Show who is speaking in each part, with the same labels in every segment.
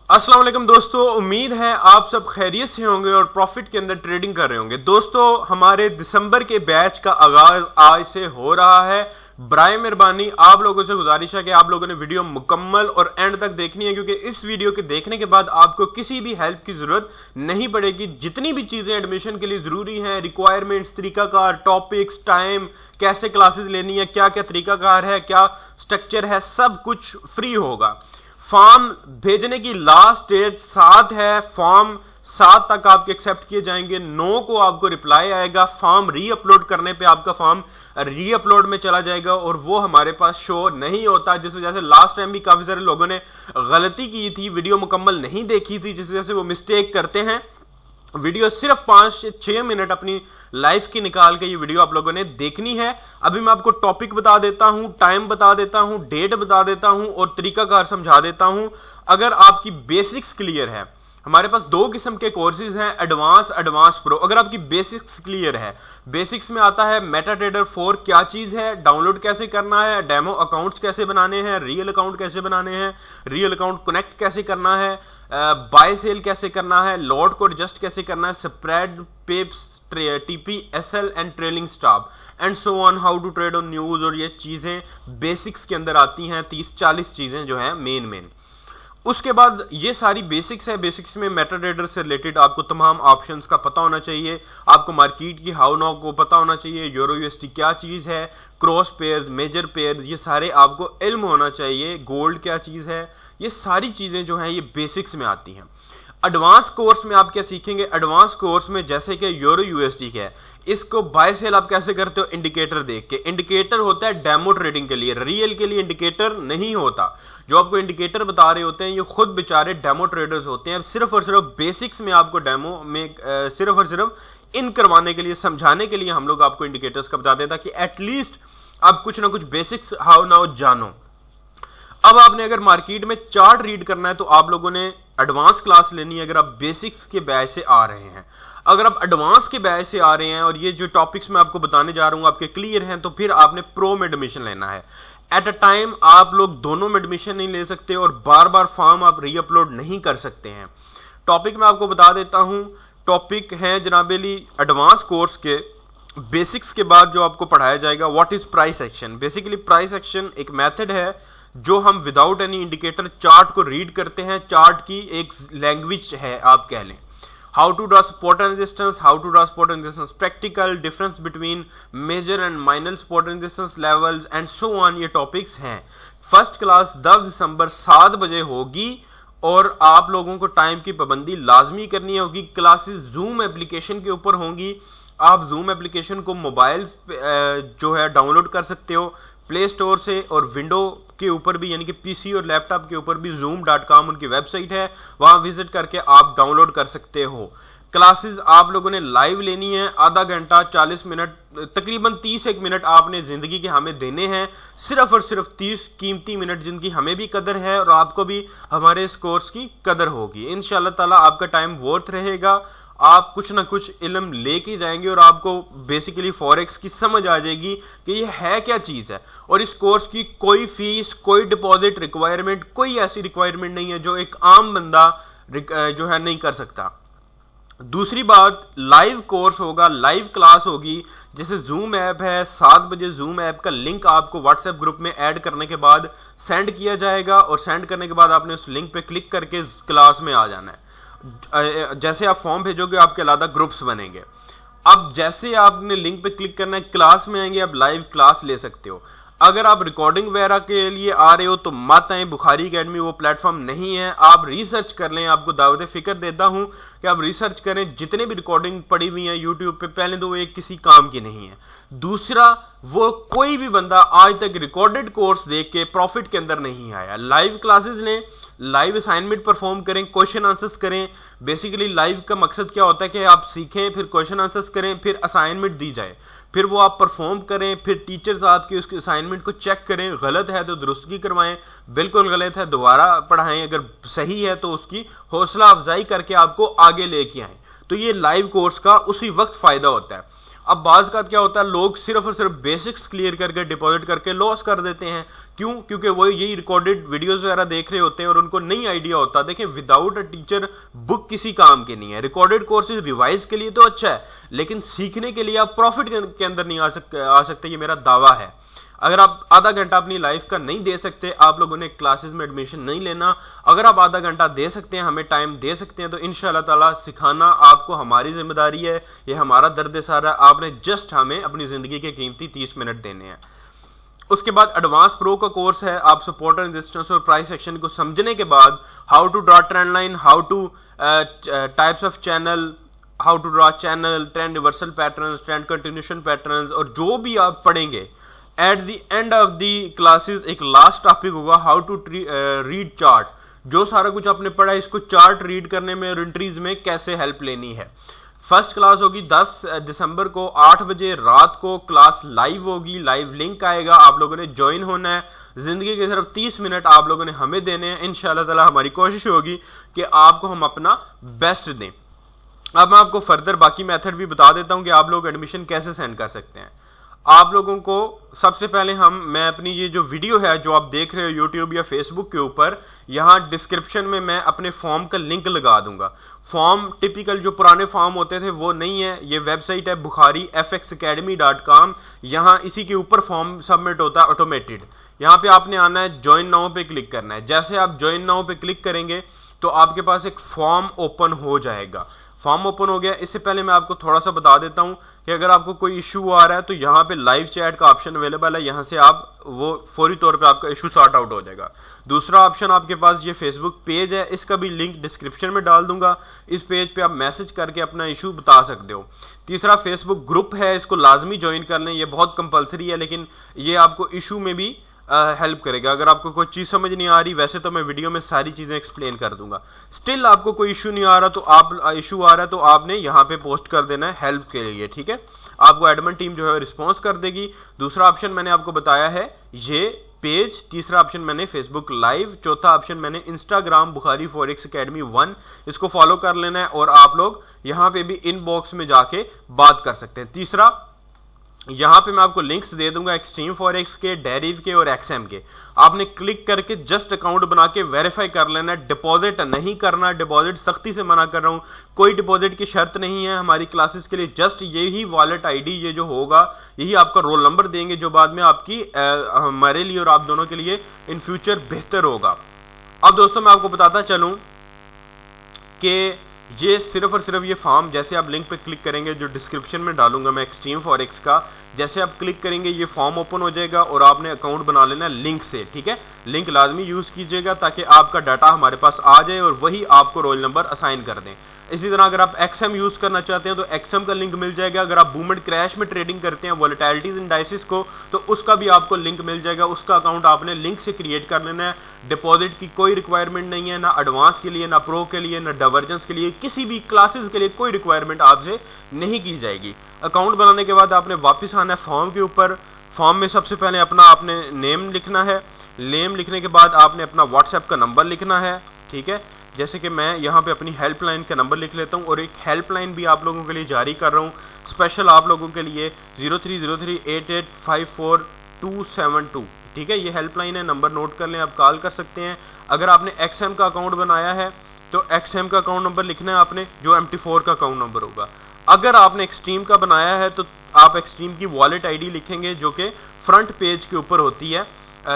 Speaker 1: अस्सलाम वालेकुम दोस्तों, उम्मीद है आप सब खैरियत से होंगे और प्रॉफिट के अंदर ट्रेडिंग कर रहे होंगे। दोस्तों, हमारे दिसंबर के बैच का आगाज आज से हो रहा है। बराए मेहरबानी आप लोगों से गुजारिश है कि आप लोगों ने वीडियो मुकम्मल और एंड तक देखनी है, क्योंकि इस वीडियो के देखने के बाद आपको किसी भी हेल्प की जरूरत नहीं पड़ेगी। जितनी भी चीजें एडमिशन के लिए जरूरी हैं, रिक्वायरमेंट्स, तरीकाकार, टॉपिक्स, टाइम, कैसे क्लासेस लेनी है, क्या क्या तरीकाकार है, क्या स्ट्रक्चर है, सब कुछ फ्री होगा। फॉर्म भेजने की लास्ट डेट 7 है। फॉर्म 7 तक आपके एक्सेप्ट किए जाएंगे। 9 को आपको रिप्लाई आएगा। फॉर्म री अपलोड करने पे आपका फॉर्म री अपलोड में चला जाएगा और वो हमारे पास शो नहीं होता, जिस वजह से लास्ट टाइम भी काफी सारे लोगों ने गलती की थी, वीडियो मुकम्मल नहीं देखी थी, जिस वजह से वो मिस्टेक करते हैं। वीडियो सिर्फ 5 से 6 मिनट अपनी लाइफ की निकाल के ये वीडियो आप लोगों ने देखनी है। अभी मैं आपको टॉपिक बता देता हूं, टाइम बता देता हूं, डेट बता देता हूं और तरीकाकार समझा देता हूं। अगर आपकी बेसिक्स क्लियर है, हमारे पास 2 किस्म के कोर्सेज हैं, एडवांस, एडवांस प्रो। अगर आपकी बेसिक्स क्लियर है, बेसिक्स में आता है मेटाट्रेडर 4 क्या चीज है, डाउनलोड कैसे करना है, डेमो अकाउंट्स कैसे बनाने हैं, रियल अकाउंट कैसे बनाने हैं, रियल अकाउंट कनेक्ट कैसे करना है, बाय सेल कैसे करना है, लॉट को एडजस्ट कैसे करना है, spread, pips, TP, SL and trailing stop and so on, how to trade on news. और ये चीजें बेसिक्स के अंदर आती हैं, 30-40 चीजें जो हैं मेन। उसके बाद ये सारी बेसिक्स है। बेसिक्स में मेटाट्रेडर से रिलेटेड आपको तमाम ऑप्शंस का पता होना चाहिए, आपको मार्केट की हाउ नाउ को पता होना चाहिए, यूरो यूएसडी क्या चीज है, क्रॉस पेयर्स, मेजर पेयर्स, ये सारे आपको इल्म होना चाहिए। गोल्ड क्या चीज है, ये सारी चीजें जो हैं ये बेसिक्स में आती हैं। एडवांस कोर्स में आप क्या सीखेंगे? एडवांस कोर्स में जैसे कि यूरो यूएसडी है, इसको बाय सेल आप कैसे करते हो? इंडिकेटर देख के। इंडिकेटर होता है डेमो ट्रेडिंग के लिए, रियल के लिए इंडिकेटर नहीं होता। जो आपको इंडिकेटर बता रहे होते हैं ये खुद बेचारे डेमो ट्रेडर्स होते हैं। सिर्फ और सिर्फ बेसिक्स में आपको डेमो में सिर्फ और सिर्फ इन करवाने के लिए, समझाने के लिए हम लोग आपको इंडिकेटर्स का बता दें, ताकि एटलीस्ट आप कुछ ना कुछ बेसिक्स हाउ नाउ जानो। अब आपने अगर मार्केट में चार्ट रीड करना है तो आप लोगों ने एडवांस क्लास लेनी है। अगर आप बेसिक्स के बैच से आ रहे हैं, अगर आप एडवांस के बैच से आ रहे हैं और ये जो टॉपिक्स मैं आपको बताने जा रहा हूं आपके क्लियर हैं, तो फिर आपने प्रो में एडमिशन लेना है। एट अ टाइम आप लोग दोनों में एडमिशन नहीं ले सकते और बार बार फॉर्म आप री अपलोड नहीं कर सकते हैं। टॉपिक मैं आपको बता देता हूं। टॉपिक है जनाबेली एडवांस कोर्स के बेसिक्स के बाद जो आपको पढ़ाया जाएगा, what is price action. Basically price action एक मेथड है जो हम विदाउट एनी इंडिकेटर चार्ट को रीड करते हैं। चार्ट की एक लैंग्वेज है आप कह लें। How to draw support and resistance, how to draw support and resistance, practical, difference between major and minor support and resistance levels and so on, ये टॉपिक्स हैं। फर्स्ट क्लास 10 दिसंबर 7 बजे होगी और आप लोगों को टाइम की पाबंदी लाजमी करनी होगी। क्लासेस जूम एप्लीकेशन के ऊपर होंगी। आप जूम एप्लीकेशन को मोबाइल जो है डाउनलोड कर सकते हो प्ले स्टोर से, और विंडो के ऊपर भी, यानी कि पीसी और लैपटॉप के ऊपर भी zoom.com उनकी वेबसाइट है, वहां विजिट करके आप डाउनलोड कर सकते हो। क्लासेस आप लोगों ने लाइव लेनी है। आधा घंटा 40 मिनट, तकरीबन 30 मिनट आपने जिंदगी के हमें देने हैं। सिर्फ और सिर्फ 30 कीमती मिनट जिनकी हमें भी कदर है और आपको भी हमारे इस कोर्स की कदर होगी। इंशाल्लाह ताला आपका टाइम वर्थ रहेगा। आप कुछ ना कुछ इल्म लेके जाएंगे और आपको बेसिकली फॉरेक्स की समझ आ जाएगी कि ये है क्या चीज़ है। और इस कोर्स की कोई फीस, कोई डिपॉजिट रिक्वायरमेंट, कोई ऐसी रिक्वायरमेंट नहीं है जो एक आम बंदा जो है नहीं कर सकता। दूसरी बात, लाइव कोर्स होगा, लाइव क्लास होगी। जैसे जूम ऐप है, 7 बजे जूम ऐप का लिंक आपको व्हाट्सएप ग्रुप में ऐड करने के बाद सेंड किया जाएगा और सेंड करने के बाद आपने उस लिंक पे क्लिक करके क्लास में आ जाना है। जैसे आप फॉर्म भेजोगे आपके अलग ग्रुप्स बनेंगे। अब जैसे आपने लिंक पे क्लिक करना है, क्लास में आएंगे, आप लाइव क्लास ले सकते हो। अगर आप रिकॉर्डिंग वगैरह के लिए आ रहे हो तो मत आए, बुखारी एकेडमी वो प्लेटफॉर्म नहीं है। आप रिसर्च कर लें, आपको दावत फिक्र देता हूं कि आप रिसर्च करें। जितने भी रिकॉर्डिंग पड़ी हुई हैं यूट्यूब पे, पहले तो वो एक किसी काम की नहीं है। दूसरा, वो कोई भी बंदा आज तक रिकॉर्डेड कोर्स देख के प्रॉफिट के अंदर नहीं आया। लाइव क्लासेस लें, लाइव असाइनमेंट परफॉर्म करें, क्वेश्चन आंसर्स करें। बेसिकली लाइव का मकसद क्या होता है कि आप सीखें, फिर क्वेश्चन आंसर्स करें, फिर असाइनमेंट दी जाए, फिर वो आप परफॉर्म करें, फिर टीचर्स आपके उसके असाइनमेंट को चेक करें, गलत है तो दुरुस्तगी करवाएं, बिल्कुल गलत है दोबारा पढ़ाएं, अगर सही है तो उसकी हौसला अफजाई करके आपको आगे लेके आएं। तो ये लाइव कोर्स का उसी वक्त फायदा होता है। अब बाज़ का क्या होता है, लोग सिर्फ और सिर्फ बेसिक्स क्लियर करके डिपॉजिट करके लॉस कर देते हैं। क्यों? क्योंकि वो यही रिकॉर्डेड वीडियोस वगैरह देख रहे होते हैं और उनको नहीं आइडिया होता। देखें, विदाउट अ टीचर बुक किसी काम की नहीं है। रिकॉर्डेड कोर्सेज रिवाइज के लिए तो अच्छा है, लेकिन सीखने के लिए आप प्रॉफिट के अंदर नहीं आ सकते, ये मेरा दावा है। अगर आप आधा घंटा अपनी लाइफ का नहीं दे सकते, आप लोगों ने क्लासेस में एडमिशन नहीं लेना। अगर आप आधा घंटा दे सकते हैं, हमें टाइम दे सकते हैं, तो इंशाल्लाह ताला सिखाना आपको हमारी जिम्मेदारी है, ये हमारा दर्द सारा। आपने जस्ट हमें अपनी जिंदगी के कीमती 30 मिनट देने हैं। उसके बाद एडवांस प्रो का कोर्स है। आप सपोर्ट एंड रेजिस्टेंस और प्राइस एक्शन को समझने के बाद how to draw trend line, how to types of channel, how to draw channel, trend reversal patterns, trend continuation patterns, और जो भी आप पढ़ेंगे at the end of the classes एक लास्ट टॉपिक होगा, हाउ टू रीड चार्ट। जो सारा कुछ आपने पढ़ा है, इसको चार्ट रीड करने में और एंट्रीज में कैसे हेल्प लेनी है। फर्स्ट क्लास होगी 10 दिसंबर को 8 बजे रात को। क्लास लाइव होगी, लाइव लिंक आएगा, आप लोगों ने ज्वाइन होना है। जिंदगी के सिर्फ 30 मिनट आप लोगों ने हमें देने हैं। इंशाल्लाह ताला हमारी कोशिश होगी कि आपको हम अपना बेस्ट दें। अब मैं आपको फर्दर बाकी मेथड भी बता देता हूं कि आप लोग एडमिशन कैसे सेंड कर सकते हैं। आप लोगों को सबसे पहले मैं अपनी ये जो वीडियो है जो आप देख रहे हो यूट्यूब या फेसबुक के ऊपर, यहाँ डिस्क्रिप्शन में मैं अपने फॉर्म का लिंक लगा दूंगा। फॉर्म टिपिकल जो पुराने फॉर्म होते थे वो नहीं है। ये वेबसाइट है bukhari.fxacademy.com। यहाँ इसी के ऊपर फॉर्म सबमिट होता है ऑटोमेटेड। यहाँ पे आपने आना है, ज्वाइन नाउ पे क्लिक करना है। जैसे आप ज्वाइन नाउ पे क्लिक करेंगे तो आपके पास एक फॉर्म ओपन हो जाएगा। फॉर्म ओपन हो गया। इससे पहले मैं आपको थोड़ा सा बता देता हूं कि अगर आपको कोई इशू आ रहा है तो यहाँ पे लाइव चैट का ऑप्शन अवेलेबल है। यहाँ से आप वो फौरी तौर पे आपका इशू सॉर्ट आउट हो जाएगा। दूसरा ऑप्शन आपके पास ये फेसबुक पेज है, इसका भी लिंक डिस्क्रिप्शन में डाल दूंगा। इस पेज पे आप मैसेज करके अपना इशू बता सकते हो। तीसरा फेसबुक ग्रुप है, इसको लाजमी ज्वाइन कर लें। ये बहुत कंपलसरी है, लेकिन ये आपको इशू में भी हेल्प करेगा। अगर आपको कोई चीज़ समझ नहीं आ रही, वैसे तो मैं वीडियो में सारी चीज़ें एक्सप्लेन कर दूंगा, स्टिल आपको कोई इशू नहीं आ रहा तो इशू आ रहा है तो आपने यहाँ पे पोस्ट कर देना है हेल्प के लिए, ठीक है। आपको एडमिन टीम जो है रिस्पॉन्स कर देगी। दूसरा ऑप्शन मैंने आपको बताया है ये पेज। तीसरा ऑप्शन मैंने फेसबुक लाइव। चौथा ऑप्शन मैंने इंस्टाग्राम बुखारी फॉरेक्स अकेडमी 1, इसको फॉलो कर लेना है और आप लोग यहाँ पे भी इनबॉक्स में जाके बात कर सकते हैं। तीसरा, यहाँ पे मैं आपको लिंक्स दे दूंगा एक्सट्रीम फॉरेक्स के, डेरिव के और एक्सएम के। आपने क्लिक करके जस्ट अकाउंट बना के वेरीफाई कर लेना है। डिपॉजिट नहीं करना, डिपॉजिट सख्ती से मना कर रहा हूँ। कोई डिपॉजिट की शर्त नहीं है हमारी क्लासेस के लिए। जस्ट यही वॉलेट आईडी ये जो होगा, यही आपका रोल नंबर देंगे, जो बाद में आपकी हमारे लिए और आप दोनों के लिए इन फ्यूचर बेहतर होगा। अब दोस्तों मैं आपको बताता चलूँ कि ये सिर्फ और सिर्फ ये फॉर्म, जैसे आप लिंक पे क्लिक करेंगे जो डिस्क्रिप्शन में डालूंगा मैं एक्सट्रीम फॉरेक्स का, जैसे आप क्लिक करेंगे ये फॉर्म ओपन हो जाएगा और आपने अकाउंट बना लेना है लिंक से, ठीक है। लिंक लाजमी यूज़ कीजिएगा ताकि आपका डाटा हमारे पास आ जाए और वही आपको रोल नंबर असाइन कर दें। इसी तरह अगर आप एक्सएम यूज़ करना चाहते हैं तो एक्सएम का लिंक मिल जाएगा। अगर आप बूमेंट क्रैश में ट्रेडिंग करते हैं वोलेटिलिटीज इंडाइसिस को, तो उसका भी आपको लिंक मिल जाएगा। उसका अकाउंट आपने लिंक से क्रिएट कर लेना है। डिपॉजिट की कोई रिक्वायरमेंट नहीं है, ना एडवांस के लिए, ना प्रो के लिए, ना डाइवर्जेंस के लिए, किसी भी क्लासेस के लिए कोई रिक्वायरमेंट आपसे नहीं की जाएगी। अकाउंट बनाने के बाद आपने वापस आना है फॉर्म के ऊपर। फॉर्म में सबसे पहले अपना आपने नेम लिखना है। नेम लिखने के बाद आपने अपना व्हाट्सएप का नंबर लिखना है, ठीक है। जैसे कि मैं यहाँ पे अपनी हेल्पलाइन का नंबर लिख लेता हूँ और एक हेल्पलाइन भी आप लोगों के लिए जारी कर रहा हूँ स्पेशल आप लोगों के लिए, 030388542272, ठीक है। ये हेल्पलाइन है, नंबर नोट कर लें, आप कॉल कर सकते हैं। अगर आपने एक्सएम का अकाउंट बनाया है तो एक्सएम का अकाउंट नंबर लिखना है आपने, जो MT4 का अकाउंट नंबर होगा। अगर आपने एक्सट्रीम का बनाया है तो आप एक्सट्रीम की वॉलेट आईडी लिखेंगे जो कि फ्रंट पेज के ऊपर होती है।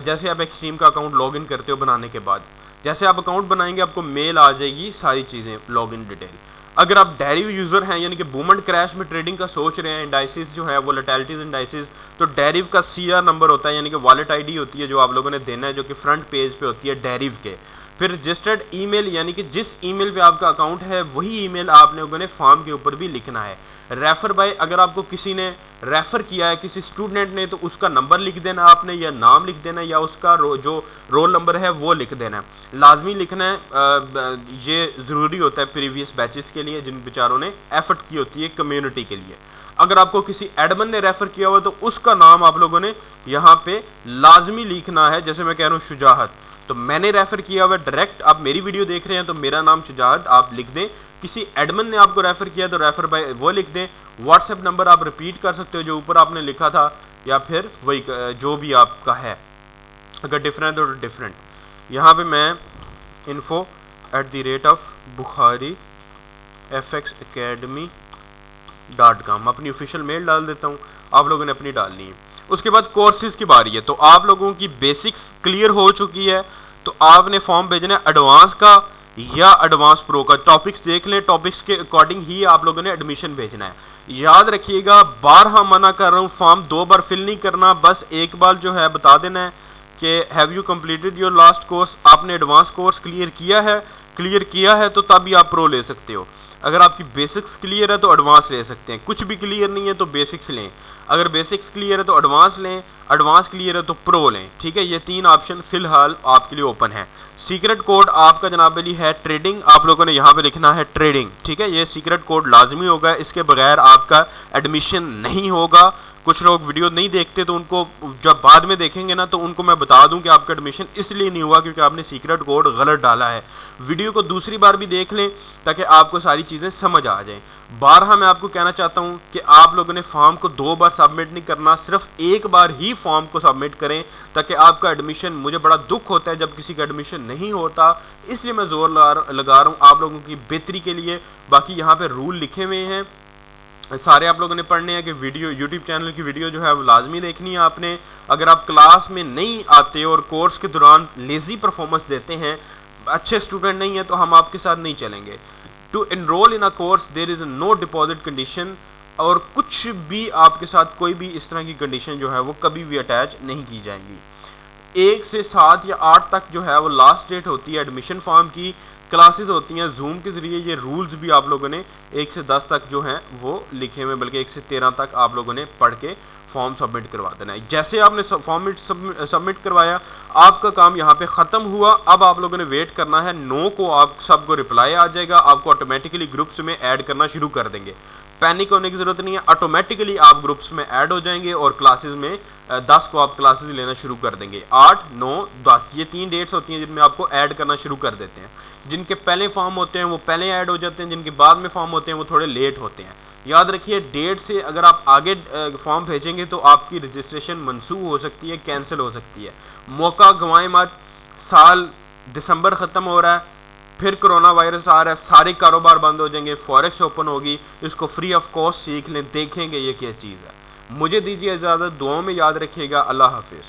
Speaker 1: जैसे आप एक्सट्रीम का अकाउंट लॉगिन करते हो बनाने के बाद, जैसे आप अकाउंट बनाएंगे आपको मेल आ जाएगी सारी चीज़ें, लॉगिन डिटेल। अगर आप डेरिव यूज़र हैं यानी कि बूमेंट क्रैश में ट्रेडिंग का सोच रहे हैं, इंडाइसिस जो है वोलेटिलिटीज इंडाइसिस, तो डेरिव का CR नंबर होता है यानी कि वॉलेट आईडी होती है जो आप लोगों ने देना है, जो कि फ्रंट पेज पे होती है डेरिव के। फिर रजिस्टर्ड ईमेल यानी कि जिस ईमेल पे आपका अकाउंट है वही ईमेल आप लोगों ने फॉर्म के ऊपर भी लिखना है। रेफर बाय, अगर आपको किसी ने रेफ़र किया है, किसी स्टूडेंट ने, तो उसका नंबर लिख देना आपने, या नाम लिख देना, या उसका जो रोल नंबर है वो लिख देना है। लाजमी लिखना है, ये ज़रूरी होता है प्रीवियस बैचेस के लिए जिन बेचारों ने एफर्ट की होती है कम्युनिटी के लिए। अगर आपको किसी एडमिन ने रेफ़र किया हुआ तो उसका नाम आप लोगों ने यहाँ पे लाजमी लिखना है। जैसे मैं कह रहा हूँ शुजाहत, तो मैंने रेफर किया हुआ डायरेक्ट, आप मेरी वीडियो देख रहे हैं तो मेरा नाम शुजात आप लिख दें, किसी एडमिन ने आपको रेफर किया तो रेफर बाय वो लिख दें। व्हाट्सएप नंबर आप रिपीट कर सकते हो जो ऊपर आपने लिखा था, या फिर वही जो भी आपका है, अगर डिफरेंट हो तो डिफरेंट। यहाँ पे मैं info@bukhari-fxacademy.com अपनी ऑफिशियल मेल डाल देता हूँ, आप लोगों ने अपनी डालनी है। उसके बाद कोर्सेज की बारी है, तो आप लोगों की बेसिक्स क्लियर हो चुकी है, तो आपने फॉर्म भेजना है एडवांस का या एडवांस प्रो का। टॉपिक्स देख लें, टॉपिक्स के अकॉर्डिंग ही आप लोगों ने एडमिशन भेजना है। याद रखिएगा, बारहा मना कर रहा हूँ, फॉर्म 2 बार फिल नहीं करना, बस एक बार जो है बता देना है कि have you completed your last course, आपने एडवांस कोर्स क्लियर किया है तो तभी आप प्रो ले सकते हो। अगर आपकी बेसिक्स क्लियर है तो एडवांस ले सकते हैं, कुछ भी क्लियर नहीं है तो बेसिक्स लें, अगर बेसिक्स क्लियर है तो एडवांस लें, एडवांस क्लियर है तो प्रो लें, ठीक है। ये 3 ऑप्शन फिलहाल आपके लिए ओपन है। सीक्रेट कोड आपका जनाब अली है ट्रेडिंग, आप लोगों ने यहाँ पे लिखना है ट्रेडिंग, ठीक है। ये सीक्रेट कोड लाजमी होगा, इसके बगैर आपका एडमिशन नहीं होगा। कुछ लोग वीडियो नहीं देखते तो उनको जब बाद में देखेंगे ना तो उनको मैं बता दूं कि आपका एडमिशन इसलिए नहीं हुआ क्योंकि आपने सीक्रेट कोड गलत डाला है। वीडियो को दूसरी बार भी देख लें ताकि आपको सारी चीज़ें समझ आ जाएं। बारहा मैं आपको कहना चाहता हूं कि आप लोगों ने फॉर्म को 2 बार सबमिट नहीं करना, सिर्फ एक बार ही फॉर्म को सबमिट करें ताकि आपका एडमिशन, मुझे बड़ा दुख होता है जब किसी का एडमिशन नहीं होता, इसलिए मैं जोर लगा रहा हूँ आप लोगों की बेहतरी के लिए। बाकी यहाँ पे रूल लिखे हुए हैं, सारे आप लोगों ने पढ़ने हैं कि वीडियो यूट्यूब चैनल की वीडियो जो है वो लाजमी देखनी है आपने। अगर आप क्लास में नहीं आते और कोर्स के दौरान लेजी परफॉर्मेंस देते हैं, अच्छे स्टूडेंट नहीं है, तो हम आपके साथ नहीं चलेंगे। To enroll in a course there is no deposit condition, और कुछ भी आपके साथ कोई भी इस तरह की कंडीशन जो है वो कभी भी अटैच नहीं की जाएंगी। 1 से 7 या 8 तक जो है वो लास्ट डेट होती है एडमिशन फॉर्म की। क्लासेस होती हैं जूम के ज़रिए, ये रूल्स भी आप लोगों ने 1 से 10 तक जो हैं वो लिखे हुए, बल्कि 1 से 13 तक आप लोगों ने पढ़ के फॉर्म सबमिट करवा देना है। जैसे आपने फॉर्म सबमिट करवाया, आपका काम यहाँ पे ख़त्म हुआ। अब आप लोगों ने वेट करना है 9 को आप सबको रिप्लाई आ जाएगा, आपको ऑटोमेटिकली ग्रुप्स में ऐड करना शुरू कर देंगे। पैनिक होने की ज़रूरत नहीं है, ऑटोमेटिकली आप ग्रुप्स में ऐड हो जाएंगे और क्लासेस में 10 को आप क्लासेस लेना शुरू कर देंगे। 8, 9, 10 ये 3 डेट्स होती हैं जिनमें आपको ऐड करना शुरू कर देते हैं। जिनके पहले फॉर्म होते हैं वो पहले ऐड हो जाते हैं, जिनके बाद में फॉर्म होते हैं वो थोड़े लेट होते हैं। याद रखिए, डेट से अगर आप आगे फॉर्म भेजेंगे तो आपकी रजिस्ट्रेशन मनसूख हो सकती है, कैंसिल हो सकती है। मौका गंवाएं मत, साल दिसंबर ख़त्म हो रहा है, फिर कोरोना वायरस आ रहा है, सारे कारोबार बंद हो जाएंगे, फॉरेक्स ओपन होगी, इसको फ्री ऑफ कॉस्ट सीख लें, देखेंगे ये क्या चीज़ है। मुझे दीजिए इजाज़त, दुआओं में याद रखिएगा। अल्लाह हाफिज़।